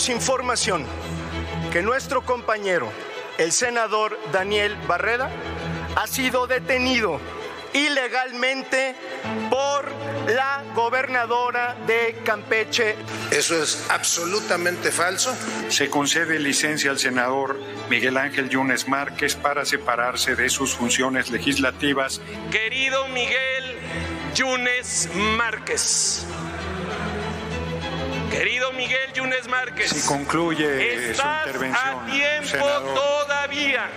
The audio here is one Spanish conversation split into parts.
tenemos información que nuestro compañero, el senador Daniel Barreda, ha sido detenido ilegalmente por la gobernadora de Campeche. Eso es absolutamente falso. Se concede licencia al senador Miguel Ángel Yunes Márquez para separarse de sus funciones legislativas. Querido Miguel Yunes Márquez. Querido Miguel Yunes Márquez. Si concluye su intervención, a tiempo senador, todavía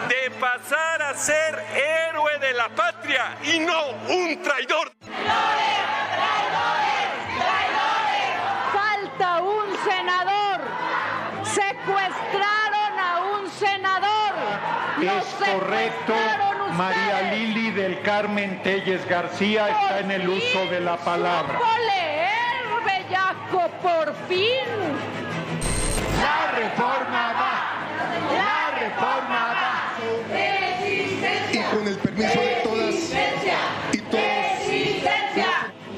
de pasar a ser héroe de la patria y no un traidor. Falta un senador. Secuestraron a un senador. Es correcto. María Lili del Carmen Telles García está en el uso de la palabra. ¡Supo leer, bellaco, por fin! La reforma va. La reforma va. Y con el permiso de todas y todos.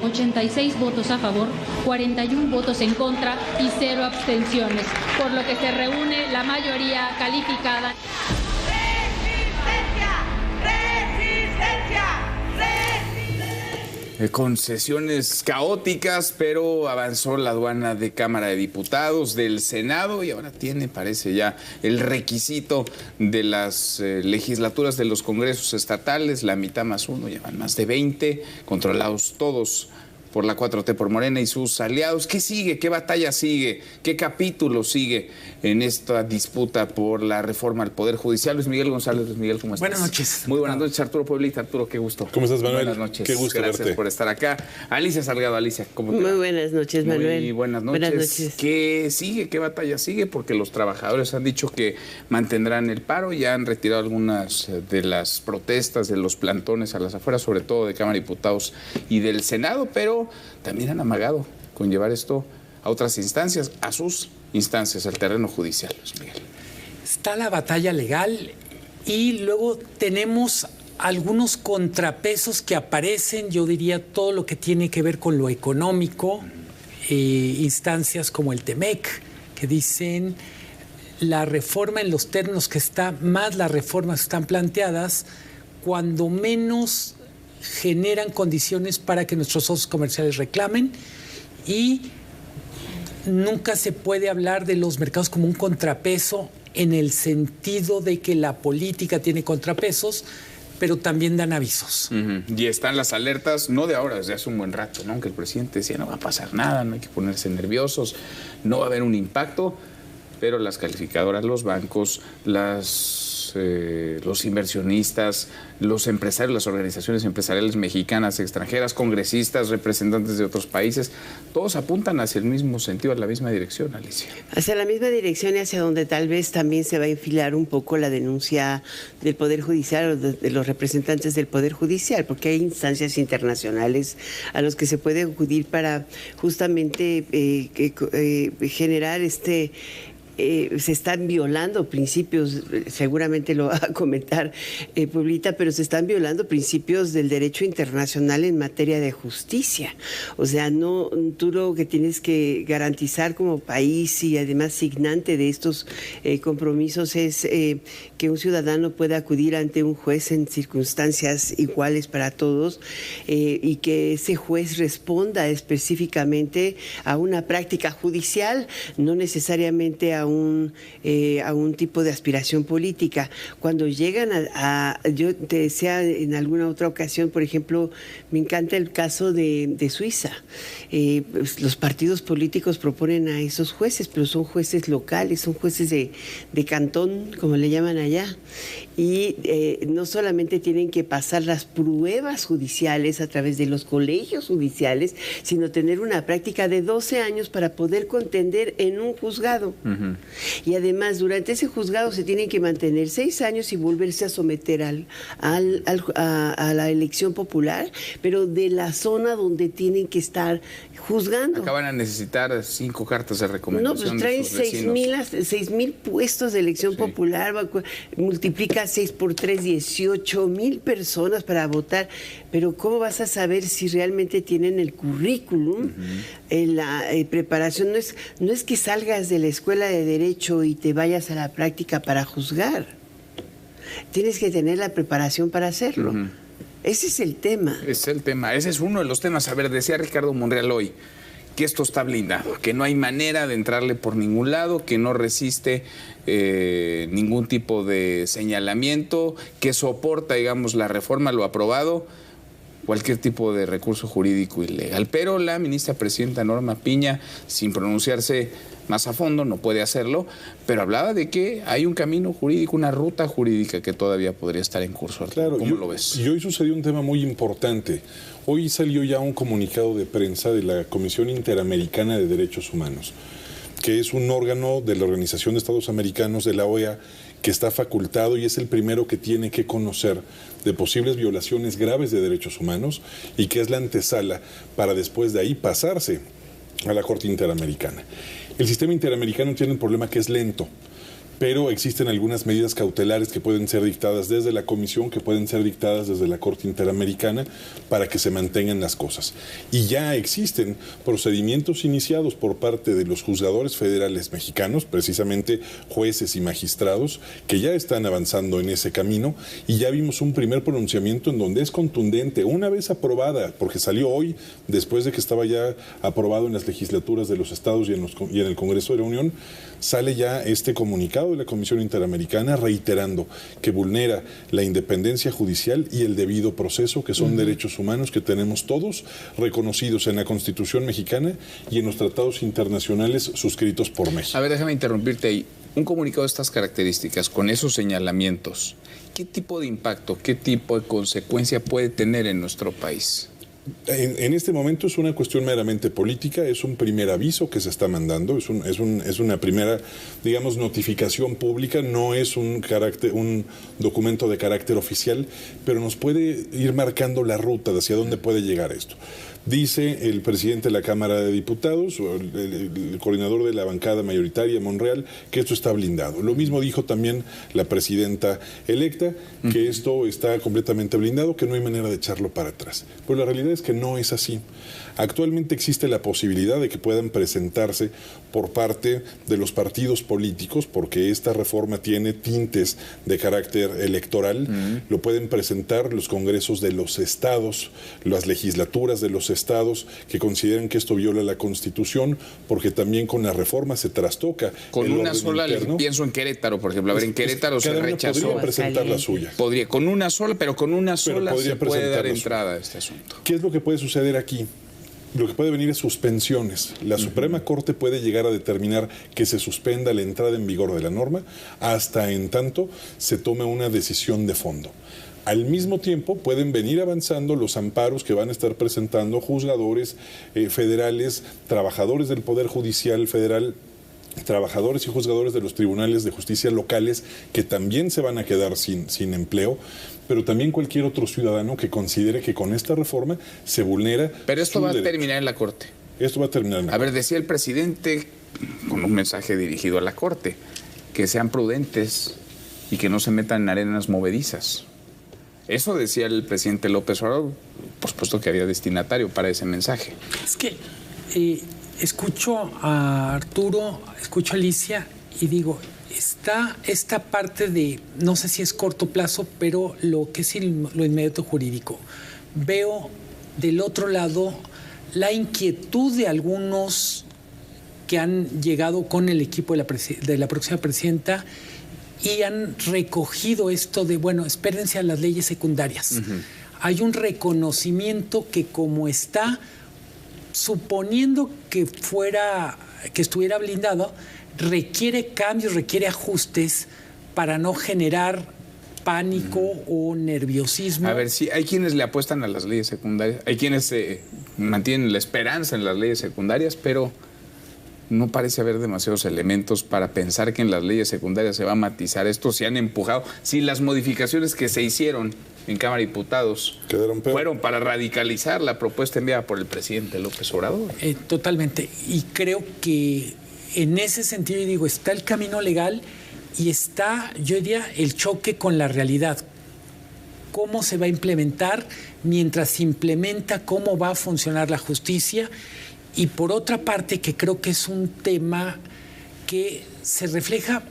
86 votos a favor, 41 votos en contra y 0 abstenciones, por lo que se reúne la mayoría calificada. Con sesiones caóticas, pero avanzó la aduana de Cámara de Diputados, del Senado, y ahora tiene, parece ya, el requisito de las legislaturas de los congresos estatales, la mitad más uno, ya van más de 20, controlados todos por la 4T, por Morena y sus aliados. ¿Qué sigue? ¿Qué batalla sigue? ¿Qué capítulo sigue en esta disputa por la reforma al Poder Judicial? Luis Miguel González. Luis Miguel, ¿cómo estás? Buenas noches. Muy buenas noches, Arturo Pueblita. Arturo, qué gusto. ¿Cómo estás, Manuel? Buenas noches. Qué gusto Gracias verte. por estar acá. Alicia Salgado. Alicia, ¿cómo te va? Muy buenas noches, Manuel. Muy buenas noches. Buenas noches. ¿Qué sigue? ¿Qué batalla sigue? Porque los trabajadores han dicho que mantendrán el paro, ya han retirado algunas de las protestas, de los plantones a las afueras, sobre todo de Cámara de Diputados y del Senado, pero también han amagado con llevar esto a otras instancias, a sus instancias, al terreno judicial, Luis Miguel. Está la batalla legal y luego tenemos algunos contrapesos que aparecen, yo diría todo lo que tiene que ver con lo económico, instancias como el TEMEC, que dicen la reforma en los términos que está, más las reformas que están planteadas, cuando menos generan condiciones para que nuestros socios comerciales reclamen, y nunca se puede hablar de los mercados como un contrapeso en el sentido de que la política tiene contrapesos, pero también dan avisos. Y están las alertas, no de ahora, desde hace un buen rato, ¿no? Que el presidente decía, no va a pasar nada, no hay que ponerse nerviosos, no va a haber un impacto, pero las calificadoras, los bancos, los inversionistas, los empresarios, las organizaciones empresariales mexicanas, extranjeras, congresistas, representantes de otros países, todos apuntan hacia el mismo sentido, a la misma dirección, Alicia. Hacia la misma dirección y hacia donde tal vez también se va a enfilar un poco la denuncia del Poder Judicial o de los representantes del Poder Judicial, porque hay instancias internacionales a los que se puede acudir para justamente generar se están violando principios, seguramente lo va a comentar Pueblita, pero se están violando principios del derecho internacional en materia de justicia. O sea, no, tú lo que tienes que garantizar como país y además signante de estos compromisos es que un ciudadano pueda acudir ante un juez en circunstancias iguales para todos y que ese juez responda específicamente a una práctica judicial, no necesariamente a un tipo de aspiración política. Cuando llegan yo te decía en alguna otra ocasión, por ejemplo, me encanta el caso de Suiza. Pues los partidos políticos proponen a esos jueces, pero son jueces locales, son jueces de cantón, como le llaman allá. Y no solamente tienen que pasar las pruebas judiciales a través de los colegios judiciales, sino tener una práctica de 12 años para poder contender en un juzgado. Y además, durante ese juzgado se tienen que mantener 6 años y volverse a someter a la elección popular, pero de la zona donde tienen que estar juzgando. Acaban a necesitar 5 cartas de recomendación. No, pues traen 6,000 puestos de elección popular, multiplica 6 por 3, 18,000 personas para votar, pero ¿cómo vas a saber si realmente tienen el currículum, la preparación? No es que salgas de la escuela de Derecho y te vayas a la práctica para juzgar. Tienes que tener la preparación para hacerlo. Ese es el tema. Ese es uno de los temas. A ver, decía Ricardo Monreal hoy que esto está blindado, que no hay manera de entrarle por ningún lado, que no resiste ningún tipo de señalamiento, que soporta, digamos, la reforma, lo aprobado, cualquier tipo de recurso jurídico ilegal. Pero la ministra presidenta Norma Piña, sin pronunciarse más a fondo, no puede hacerlo, pero hablaba de que hay un camino jurídico, una ruta jurídica que todavía podría estar en curso. Claro, ¿Cómo lo ves? Y hoy sucedió un tema muy importante. Hoy salió ya un comunicado de prensa de la Comisión Interamericana de Derechos Humanos, que es un órgano de la Organización de Estados Americanos, de la OEA, que está facultado y es el primero que tiene que conocer de posibles violaciones graves de derechos humanos y que es la antesala para después de ahí pasarse a la Corte Interamericana. El sistema interamericano tiene un problema que es lento, pero existen algunas medidas cautelares que pueden ser dictadas desde la Comisión, que pueden ser dictadas desde la Corte Interamericana para que se mantengan las cosas. Y ya existen procedimientos iniciados por parte de los juzgadores federales mexicanos, precisamente jueces y magistrados, que ya están avanzando en ese camino, y ya vimos un primer pronunciamiento en donde es contundente, una vez aprobada, porque salió hoy, después de que estaba ya aprobado en las legislaturas de los estados y en el Congreso de la Unión, sale ya este comunicado de la Comisión Interamericana reiterando que vulnera la independencia judicial y el debido proceso, que son derechos humanos que tenemos todos reconocidos en la Constitución mexicana y en los tratados internacionales suscritos por México. A ver, déjame interrumpirte ahí. Un comunicado de estas características, con esos señalamientos, ¿qué tipo de impacto, qué tipo de consecuencia puede tener en nuestro país? En este momento es una cuestión meramente política, es un primer aviso que se está mandando, es una primera, digamos, notificación pública, no es un documento de carácter oficial, pero nos puede ir marcando la ruta de hacia dónde puede llegar esto. Dice el presidente de la Cámara de Diputados, o el coordinador de la bancada mayoritaria, Monreal, que esto está blindado. Lo mismo dijo también la presidenta electa, que esto está completamente blindado, que no hay manera de echarlo para atrás. Pues la realidad es que no es así. Actualmente existe la posibilidad de que puedan presentarse por parte de los partidos políticos, porque esta reforma tiene tintes de carácter electoral. Lo pueden presentar los congresos de los estados, las legislaturas de los estados que consideran que esto viola la Constitución, porque también con la reforma se trastoca. Con una sola, pienso en Querétaro, por ejemplo. A ver, en Querétaro se rechazó. Podría presentar la suya. Podría, con una sola, pero con una sola se puede dar entrada a este asunto. ¿Qué es lo que puede suceder aquí? Lo que puede venir es suspensiones. La Suprema Corte puede llegar a determinar que se suspenda la entrada en vigor de la norma hasta en tanto se tome una decisión de fondo. Al mismo tiempo pueden venir avanzando los amparos que van a estar presentando juzgadores federales, trabajadores del Poder Judicial Federal, trabajadores y juzgadores de los tribunales de justicia locales que también se van a quedar sin empleo, pero también cualquier otro ciudadano que considere que con esta reforma se vulnera. Pero esto va a terminar en la Corte. Esto va a terminar en la Corte. A ver, decía el presidente, con un mensaje dirigido a la Corte, que sean prudentes y que no se metan en arenas movedizas. Eso decía el presidente López Obrador, por supuesto que había destinatario para ese mensaje. Es que escucho a Arturo, escucho a Alicia y digo, está esta parte de, no sé si es corto plazo, pero lo que es lo inmediato jurídico. Veo del otro lado la inquietud de algunos que han llegado con el equipo de la próxima presidenta y han recogido esto de, bueno, espérense a las leyes secundarias. Hay un reconocimiento que como está, suponiendo que estuviera blindado, requiere cambios, requiere ajustes para no generar pánico o nerviosismo. A ver, sí, hay quienes le apuestan a las leyes secundarias, hay quienes mantienen la esperanza en las leyes secundarias, pero no parece haber demasiados elementos para pensar que en las leyes secundarias se va a matizar esto. Se han empujado. Si las modificaciones que se hicieron en Cámara de Diputados fueron para radicalizar la propuesta enviada por el presidente López Obrador. Totalmente. Y creo que en ese sentido, digo, está el camino legal y está, yo diría, el choque con la realidad. ¿Cómo se va a implementar? Mientras se implementa, ¿cómo va a funcionar la justicia? Y por otra parte, que creo que es un tema que se refleja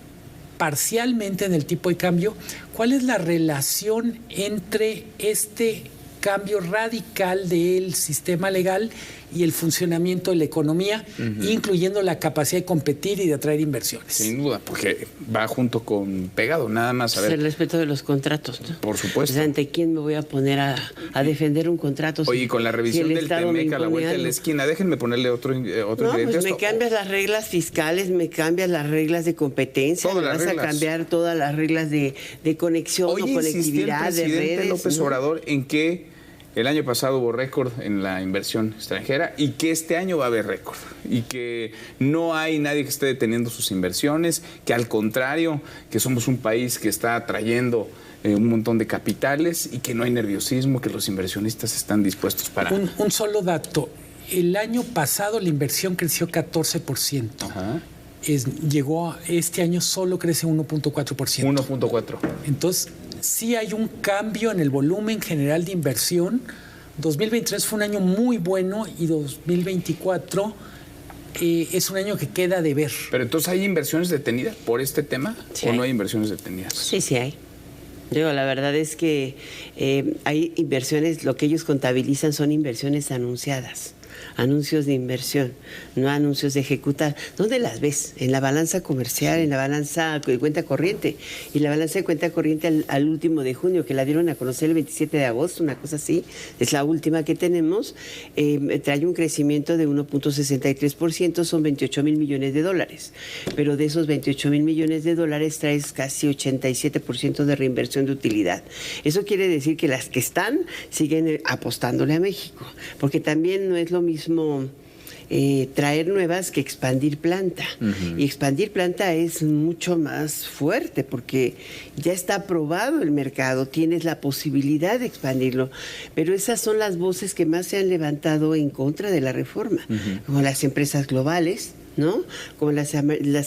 parcialmente en el tipo de cambio, ¿cuál es la relación entre este cambio radical del sistema legal y el funcionamiento de la economía, incluyendo la capacidad de competir y de atraer inversiones? Sin duda, porque va junto con pegado, nada más. A ver. El respeto de los contratos, ¿no? Por supuesto. O sea, ¿ante quién me voy a poner a defender un contrato? Oye, con la revisión del TEMEC a la vuelta de la esquina, déjenme ponerle otro ingrediente. Pues me cambias las reglas fiscales, me cambias las reglas de competencia, me vas a cambiar todas las reglas de conexión o conectividad de redes. López Obrador en que el año pasado hubo récord en la inversión extranjera y que este año va a haber récord y que no hay nadie que esté deteniendo sus inversiones, que al contrario, que somos un país que está atrayendo un montón de capitales y que no hay nerviosismo, que los inversionistas están dispuestos para... Un solo dato. El año pasado la inversión creció 14%. Ajá. Este año solo crece 1.4%. 1.4. Entonces, sí hay un cambio en el volumen general de inversión. 2023 fue un año muy bueno y 2024 es un año que queda de ver. Pero entonces, ¿hay inversiones detenidas por este tema o no hay inversiones detenidas? Sí, sí hay. Digo, la verdad es que hay inversiones, lo que ellos contabilizan son inversiones anunciadas. Anuncios de inversión, no anuncios de ejecutar. ¿Dónde las ves? En la balanza comercial, en la balanza de cuenta corriente. Y la balanza de cuenta corriente al último de junio, que la dieron a conocer el 27 de agosto, una cosa así, es la última que tenemos, trae un crecimiento de 1.63%, son 28 mil millones de dólares. Pero de esos 28 mil millones de dólares traes casi 87% de reinversión de utilidad. Eso quiere decir que las que están siguen apostándole a México, porque también no es lo mismo traer nuevas que expandir planta. Y expandir planta es mucho más fuerte porque ya está aprobado el mercado, tienes la posibilidad de expandirlo. Pero esas son las voces que más se han levantado en contra de la reforma, como las empresas globales, ¿no? Como las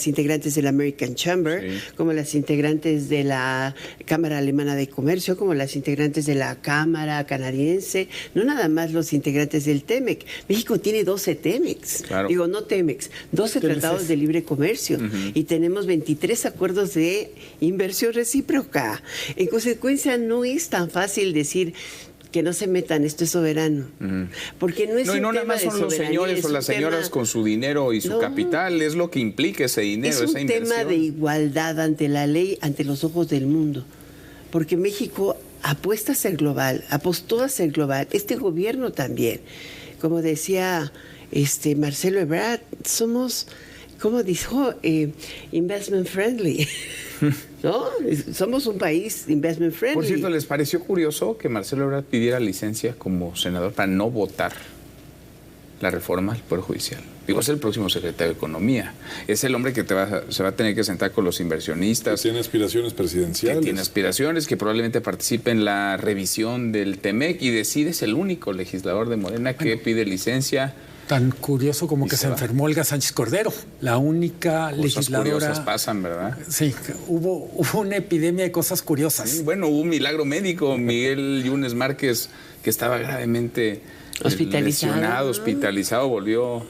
integrantes de la American Chamber, como las integrantes de la Cámara Alemana de Comercio, como las integrantes de la Cámara Canadiense, no nada más los integrantes del TEMEC. México tiene 12 TEMECs, digo, no TEMECs, 12 tratados de libre comercio y tenemos 23 acuerdos de inversión recíproca. En consecuencia, no es tan fácil decir que no se metan, esto es soberano. Porque no es un tema de soberanía. No, nada más son los señores o las señoras con su dinero y su capital, es lo que implica ese dinero, esa inversión. Es un tema de igualdad ante la ley, ante los ojos del mundo. Porque México apuesta a ser global, apostó a ser global. Este gobierno también. Como decía Marcelo Ebrard, somos, como dijo, investment friendly. ¿No? Somos un país investment friendly. Por cierto, ¿les pareció curioso que Marcelo Ebrard pidiera licencia como senador para no votar la reforma al Poder Judicial? Digo, es el próximo secretario de Economía. Es el hombre que se va a tener que sentar con los inversionistas. Que tiene aspiraciones presidenciales. Que tiene aspiraciones, que probablemente participe en la revisión del TEMEC y decide, es el único legislador de Morena que pide licencia. Tan curioso como que se enfermó Olga Sánchez Cordero, la única cosas legisladora. Cosas curiosas pasan, ¿verdad? Sí, hubo una epidemia de cosas curiosas. Sí, bueno, hubo un milagro médico. Miguel Yunes Márquez, que estaba gravemente hospitalizado, volvió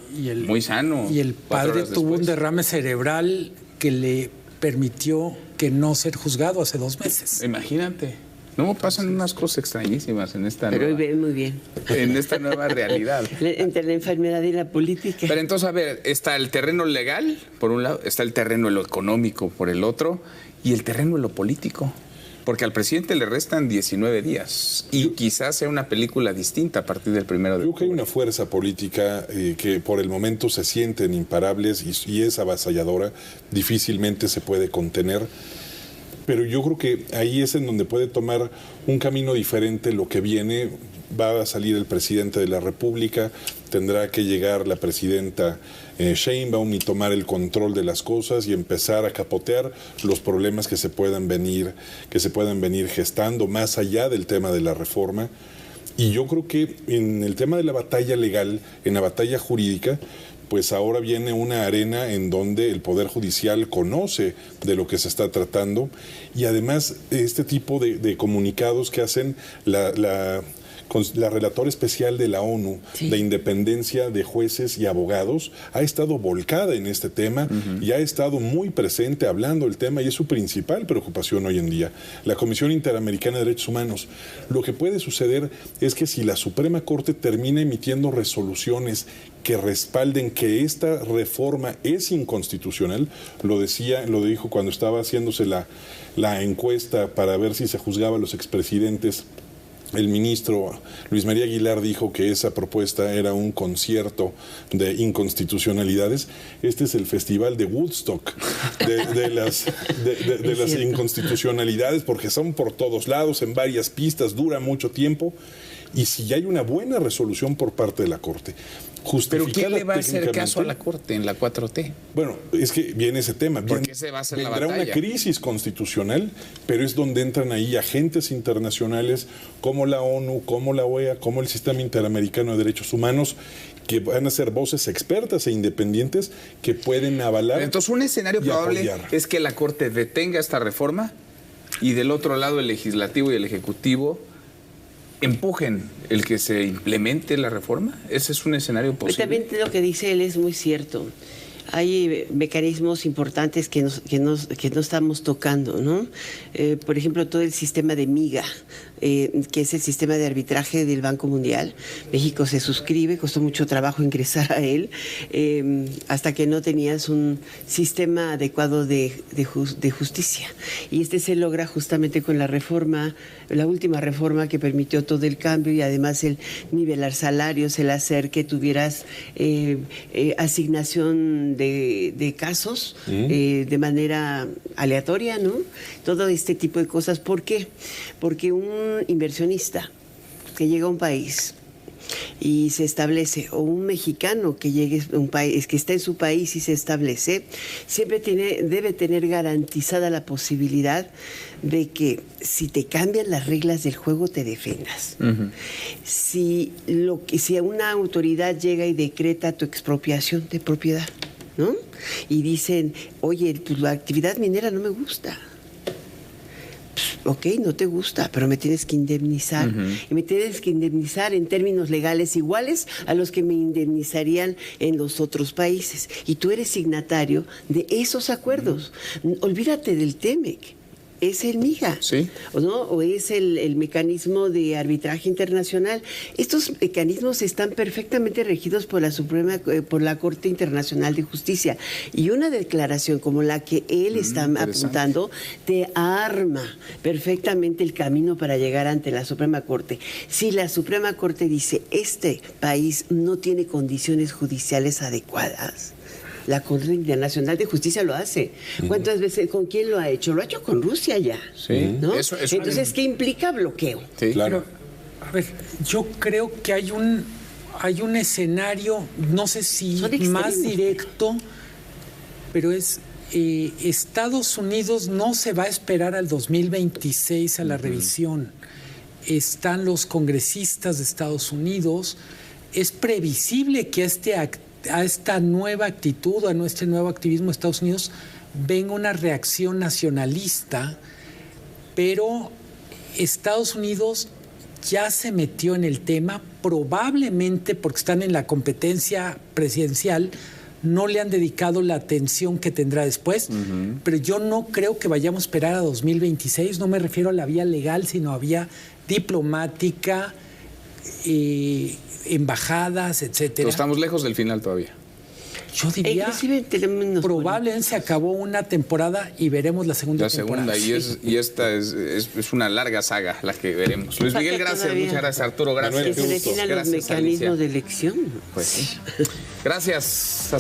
muy sano. Y el padre tuvo un derrame cerebral que le permitió que no ser juzgado hace 2 meses. Imagínate. No, pasan unas cosas extrañísimas en esta Pero muy bien. En esta nueva realidad. Entre la enfermedad y la política. Pero entonces, a ver, está el terreno legal, por un lado, está el terreno de lo económico, por el otro, y el terreno de lo político. Porque al presidente le restan 19 días y quizás sea una película distinta a partir del 1 de octubre. Creo que hay una fuerza política que por el momento se sienten imparables y es avasalladora, difícilmente se puede contener. Pero yo creo que ahí es en donde puede tomar un camino diferente lo que viene. Va a salir el presidente de la República, tendrá que llegar la presidenta Sheinbaum y tomar el control de las cosas y empezar a capotear los problemas que se puedan venir gestando más allá del tema de la reforma. Y yo creo que en el tema de la batalla legal, en la batalla jurídica, pues ahora viene una arena en donde el Poder Judicial conoce de lo que se está tratando y además este tipo de comunicados que hacen la relatora especial de la ONU de independencia de jueces y abogados ha estado volcada en este tema y ha estado muy presente hablando del tema y es su principal preocupación hoy en día. La Comisión Interamericana de Derechos Humanos. Lo que puede suceder es que si la Suprema Corte termina emitiendo resoluciones que respalden que esta reforma es inconstitucional, lo dijo cuando estaba haciéndose la encuesta para ver si se juzgaba a los expresidentes. El ministro Luis María Aguilar dijo que esa propuesta era un concierto de inconstitucionalidades. Este es el festival de Woodstock de las inconstitucionalidades, porque son por todos lados, en varias pistas, dura mucho tiempo. Y si ya hay una buena resolución por parte de la Corte, ¿pero quién le va a hacer caso a la Corte en la 4T? Bueno, es que viene ese tema. ¿Por qué se va a hacer la batalla? Vendrá una crisis constitucional, pero es donde entran ahí agentes internacionales como la ONU, como la OEA, como el Sistema Interamericano de Derechos Humanos, que van a ser voces expertas e independientes que pueden avalar. Entonces, un escenario probable es que la Corte detenga esta reforma y del otro lado el Legislativo y el Ejecutivo empujen el que se implemente la reforma. ¿Ese es un escenario posible? También lo que dice él es muy cierto. Hay mecanismos importantes que no estamos tocando, ¿no? Por ejemplo, todo el sistema de MIGA, que es el sistema de arbitraje del Banco Mundial. México se suscribe, costó mucho trabajo ingresar a él, hasta que no tenías un sistema adecuado de justicia. Y se logra justamente con la reforma, la última reforma que permitió todo el cambio y además el nivelar salarios, el hacer que tuvieras asignación de casos de manera aleatoria, ¿no? Todo este tipo de cosas. ¿Por qué? Porque un inversionista que llega a un país y se establece, o un mexicano que llegue a un país, que está en su país y se establece, siempre debe tener garantizada la posibilidad de que si te cambian las reglas del juego te defendas. Si una autoridad llega y decreta tu expropiación de propiedad, ¿no? Y dicen, oye, pues la actividad minera no me gusta. Ok, no te gusta, pero me tienes que indemnizar. Y me tienes que indemnizar en términos legales iguales a los que me indemnizarían en los otros países. Y tú eres signatario de esos acuerdos. Olvídate del TEMEC. Es el MIGA, ¿sí? ¿No? O es el mecanismo de arbitraje internacional. Estos mecanismos están perfectamente regidos por la Corte Internacional de Justicia. Y una declaración como la que él está apuntando te arma perfectamente el camino para llegar ante la Suprema Corte. Si la Suprema Corte dice, este país no tiene condiciones judiciales adecuadas, la Corte Internacional de Justicia lo hace. ¿Cuántas veces? ¿Con quién lo ha hecho? Lo ha hecho con Rusia ya. Sí. ¿No? Entonces, ¿qué implica bloqueo? Sí, claro. Pero, a ver, yo creo que hay un escenario, no sé si más directo, pero es Estados Unidos no se va a esperar al 2026 a la revisión. Están los congresistas de Estados Unidos. Es previsible que a esta nueva actitud, a este nuevo activismo de Estados Unidos, venga una reacción nacionalista, pero Estados Unidos ya se metió en el tema, probablemente porque están en la competencia presidencial, no le han dedicado la atención que tendrá después, pero yo no creo que vayamos a esperar a 2026, no me refiero a la vía legal, sino a vía diplomática, embajadas, etcétera. Pero estamos lejos del final todavía. Yo diría, probablemente se acabó una temporada y veremos la segunda temporada. Y esta es una larga saga la que veremos. Luis Miguel, gracias. Todavía. Muchas gracias, Arturo. Gracias. Que se definan los mecanismos de elección. Pues sí. Gracias.